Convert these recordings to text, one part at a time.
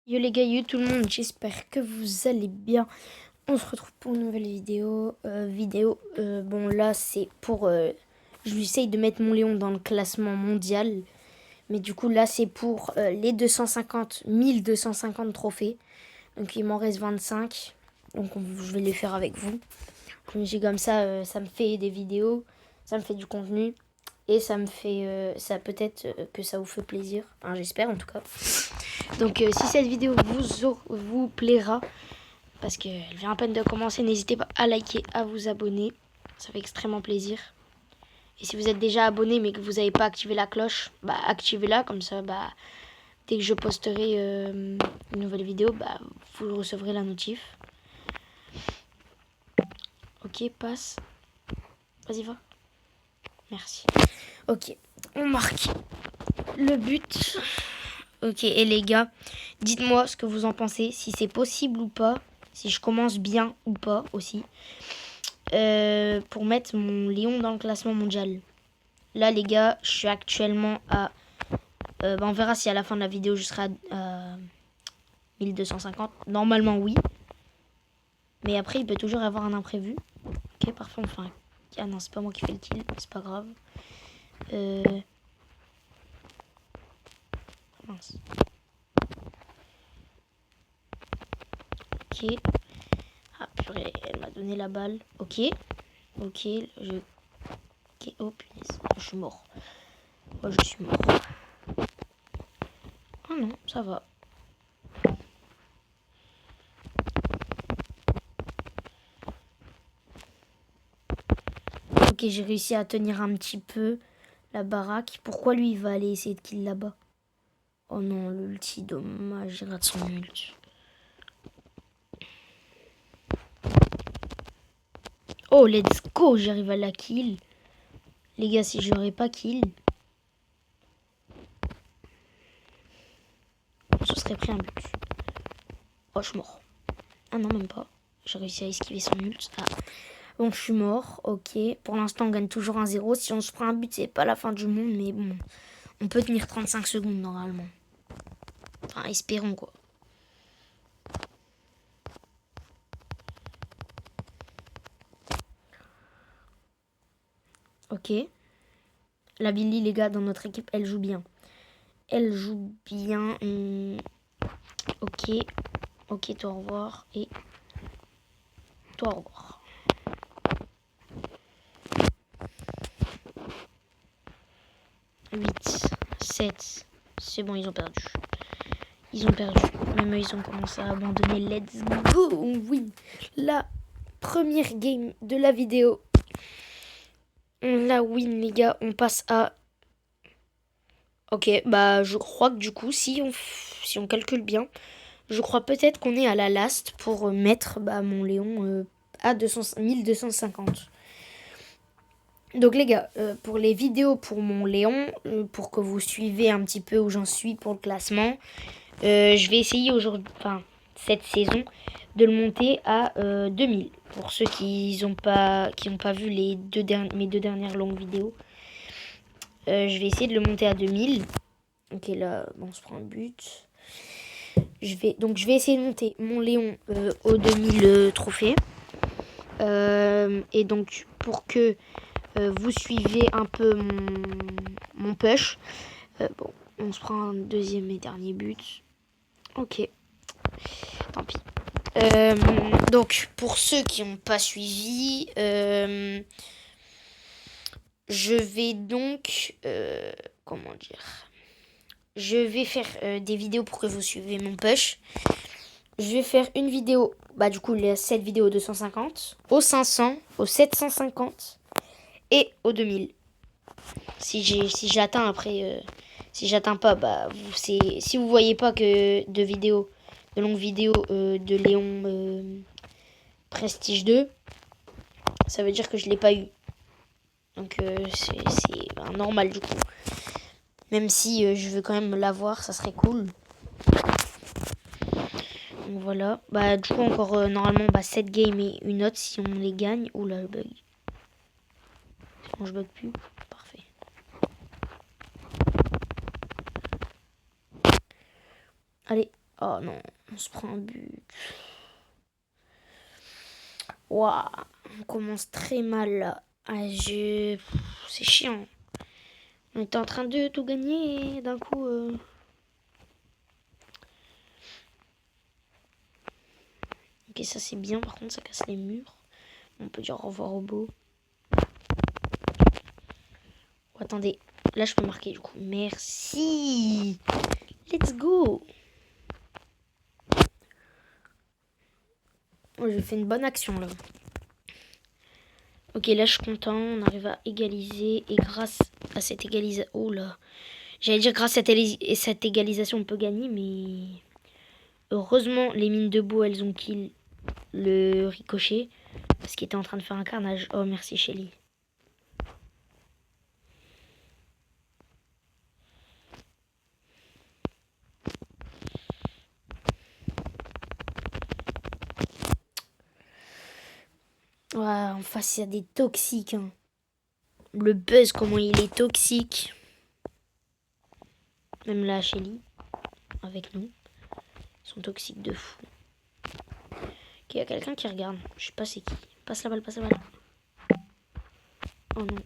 Yo les gars, yo tout le monde, j'espère que vous allez bien. On se retrouve pour une nouvelle vidéo. Bon là c'est pour... je essaye de mettre mon Léon dans le classement mondial. Mais du coup là c'est pour les 1250 trophées. Donc il m'en reste 25. Donc je vais les faire avec vous. J'ai comme ça me fait des vidéos, ça me fait du contenu. Et ça me fait... ça peut-être que ça vous fait plaisir. Enfin j'espère en tout cas. Donc si cette vidéo vous plaira, parce qu'elle vient à peine de commencer, n'hésitez pas à liker, à vous abonner. Ça fait extrêmement plaisir. Et si vous êtes déjà abonné mais que vous n'avez pas activé la cloche, bah activez-la, comme ça dès que je posterai une nouvelle vidéo, vous recevrez la notif. Ok, passe. Vas-y, va. Merci. Ok, on marque le but. Ok, et les gars, dites-moi ce que vous en pensez, si c'est possible ou pas, si je commence bien ou pas aussi, pour mettre mon Léon dans le classement mondial. Là, les gars, je suis actuellement à... on verra si à la fin de la vidéo, je serai à 1250. Normalement, oui. Mais après, il peut toujours y avoir un imprévu. Ok, parfois, enfin... Ah non, c'est pas moi qui fais le kill, c'est pas grave. Mince. Ok. Ah, purée, elle m'a donné la balle. Ok. Ok, Ok, oh punaise, je suis mort. Oh, je suis mort. Ah non, ça va. Ok, j'ai réussi à tenir un petit peu la baraque. Pourquoi lui, il va aller essayer de kill là-bas? Oh non, l'ulti, dommage, il rate son ult. Oh, let's go, j'arrive à la kill. Les gars, si j'aurais pas kill, on se serait pris un but. Oh, je suis mort. Ah non, même pas. J'ai réussi à esquiver son ult. Ah. Bon, je suis mort, ok. Pour l'instant, on gagne toujours 1-0. Si on se prend un but, c'est pas la fin du monde, mais bon. On peut tenir 35 secondes, normalement. Enfin, espérons, quoi. Ok. La Billy, les gars, dans notre équipe, elle joue bien. Elle joue bien. Ok. Ok, toi, au revoir. Et toi, au revoir. Huit, 7. C'est bon, ils ont perdu. Ils ont perdu. Même eux, ils ont commencé à abandonner. Let's go, on win. La première game de la vidéo. On la win, les gars. On passe à... Ok, je crois que du coup, si on calcule bien, je crois peut-être qu'on est à la last pour mettre mon Léon à 1250. Donc les gars, pour les vidéos pour mon Léon, pour que vous suivez un petit peu où j'en suis pour le classement, je vais essayer aujourd'hui, enfin cette saison, de le monter à 2000. Pour ceux qui n'ont pas vu mes deux dernières longues vidéos, je vais essayer de le monter à 2000. Ok, là, on se prend un but. Je vais essayer de monter mon Léon aux 2000 trophées. Et donc, pour que vous suivez un peu mon push, bon, on se prend un deuxième et dernier but. Ok, tant pis. Donc, pour ceux qui n'ont pas suivi, je vais donc... comment dire? Je vais faire des vidéos pour que vous suivez mon push. Je vais faire une vidéo, du coup, cette vidéo 250, au 500, au 750 et au 2000. Si j'atteins après, si j'atteins pas, si vous voyez pas que de longues vidéos de Léon Prestige 2, ça veut dire que je l'ai pas eu. Donc c'est normal du coup. Même si je veux quand même l'avoir, ça serait cool. Donc voilà. Du coup encore normalement 7 games et une autre si on les gagne. Oula le bug. Bon, je bug plus. Parfait. Allez. Oh non, on se prend un but. Waouh, on commence très mal là. Ah, c'est chiant. On était en train de tout gagner et d'un coup... Ok, ça c'est bien, par contre ça casse les murs. On peut dire au revoir au beau. Oh, attendez, là je peux marquer du coup. Merci. Let's go. Oh, j'ai fait une bonne action là. Ok, là je suis content, on arrive à égaliser et grâce à cette égalisation... Oh là. J'allais dire grâce à cette égalisation on peut gagner, mais... Heureusement, les mines debout, elles ont kill le ricochet. Parce qu'il était en train de faire un carnage. Oh, merci Shelly. Ouais, en face, il y a des toxiques. Hein. Le buzz, comment il est toxique. Même là, Shelly, avec nous, ils sont toxiques de fou. Ok, il y a quelqu'un qui regarde. Je sais pas c'est qui. Passe la balle, passe la balle. Oh non.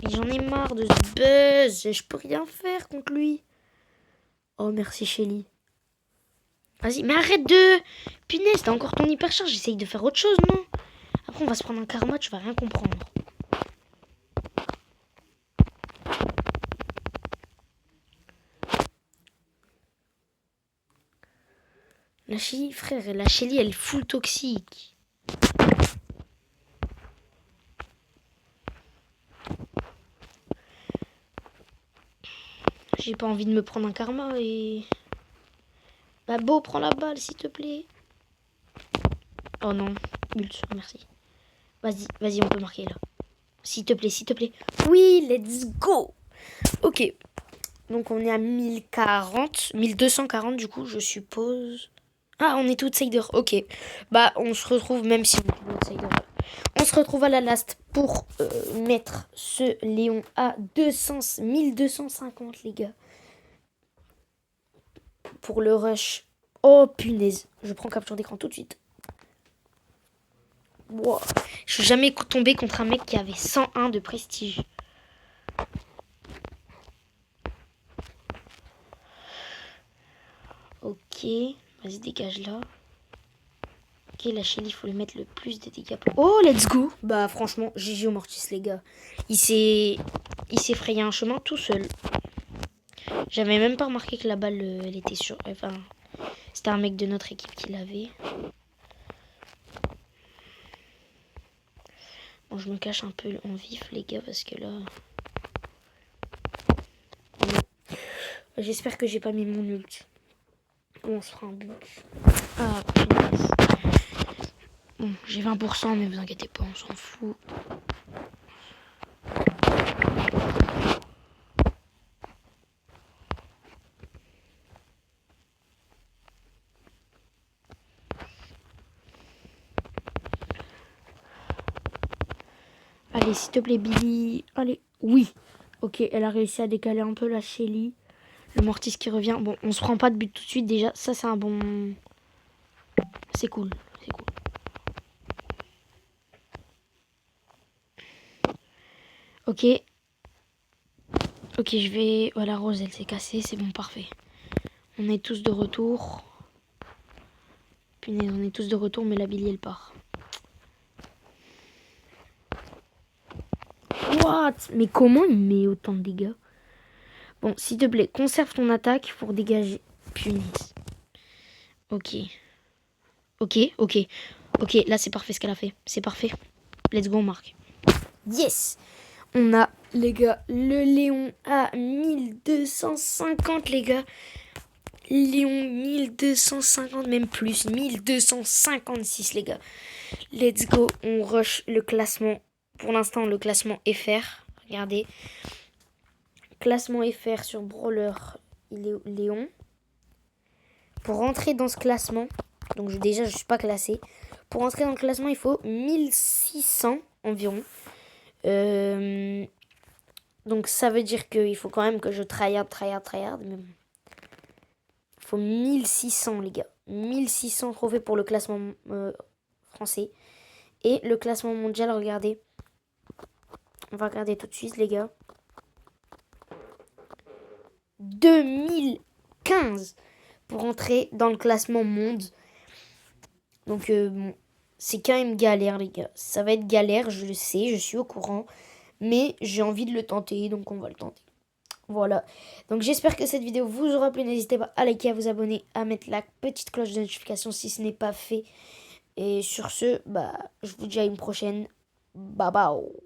J'en ai marre de ce buzz. Je peux rien faire contre lui. Oh, merci Shelly. Vas-y, mais arrête de... Punaise, t'as encore ton hypercharge. J'essaye de faire autre chose, non? Après, on va se prendre un karma, tu vas rien comprendre. La Shelly, frère, la Shelly, elle est full toxique. J'ai pas envie de me prendre un karma et... Bah beau, prends la balle, s'il te plaît. Oh non, ult, merci. Vas-y, vas-y, on peut marquer là. S'il te plaît, s'il te plaît. Oui, let's go. Ok, donc on est à 1040, 1240 du coup, je suppose. Ah, on est outsider, ok. Bah, on se retrouve, même si on est outsider. On se retrouve à la last pour mettre ce Léon à 1250, les gars. Pour le rush. Oh, punaise. Je prends capture d'écran tout de suite. Wow. Je suis jamais tombée contre un mec qui avait 101 de prestige. Ok. Vas-y, dégage là. Ok, la Shelly, il faut lui mettre le plus de dégâts. Oh, let's go. Bah, franchement, GG au Mortis, les gars. Il s'est frayé un chemin tout seul. J'avais même pas remarqué que la balle, elle était sur... Enfin, c'était un mec de notre équipe qui l'avait. Bon, je me cache un peu en vif, les gars, parce que là... J'espère que j'ai pas mis mon ult. On se fera un but. Ah, punaise. Bon, j'ai 20%, mais vous inquiétez pas, on s'en fout. Allez, s'il te plaît, Billy. Allez, oui. Ok, elle a réussi à décaler un peu la Shelly. Le Mortis qui revient. Bon, on se prend pas de but tout de suite déjà. Ça, c'est un bon... C'est cool, c'est cool. Ok. Ok, je vais... Voilà, Rose, elle s'est cassée. C'est bon, parfait. On est tous de retour. Punaise, on est tous de retour, mais la Billy, elle part. What? Mais comment il met autant de dégâts? Bon, s'il te plaît, conserve ton attaque pour dégager. Punaise. Ok. Ok, ok. Ok, là, c'est parfait ce qu'elle a fait. C'est parfait. Let's go, on marque. Yes! On a, les gars, le Léon à 1250, les gars. Léon 1250, même plus. 1256, les gars. Let's go, on rush le classement. Pour l'instant, le classement FR. Regardez. Classement FR sur Brawler, il est Léon. Pour rentrer dans ce classement, donc déjà, je ne suis pas classée. Pour rentrer dans le classement, il faut 1600 environ. Donc ça veut dire qu'il faut quand même que je tryhard. Mais bon. faut 1600 les gars. 1600 trophées pour le classement français. Et le classement mondial, regardez. On va regarder tout de suite les gars. 2015 pour entrer dans le classement monde. Donc bon, c'est quand même galère les gars. Ça va être galère, je le sais, je suis au courant. Mais j'ai envie de le tenter, donc on va le tenter. Voilà. Donc j'espère que cette vidéo vous aura plu. N'hésitez pas à liker, à vous abonner, à mettre la petite cloche de notification si ce n'est pas fait. Et sur ce, bah, je vous dis à une prochaine. Bye bye.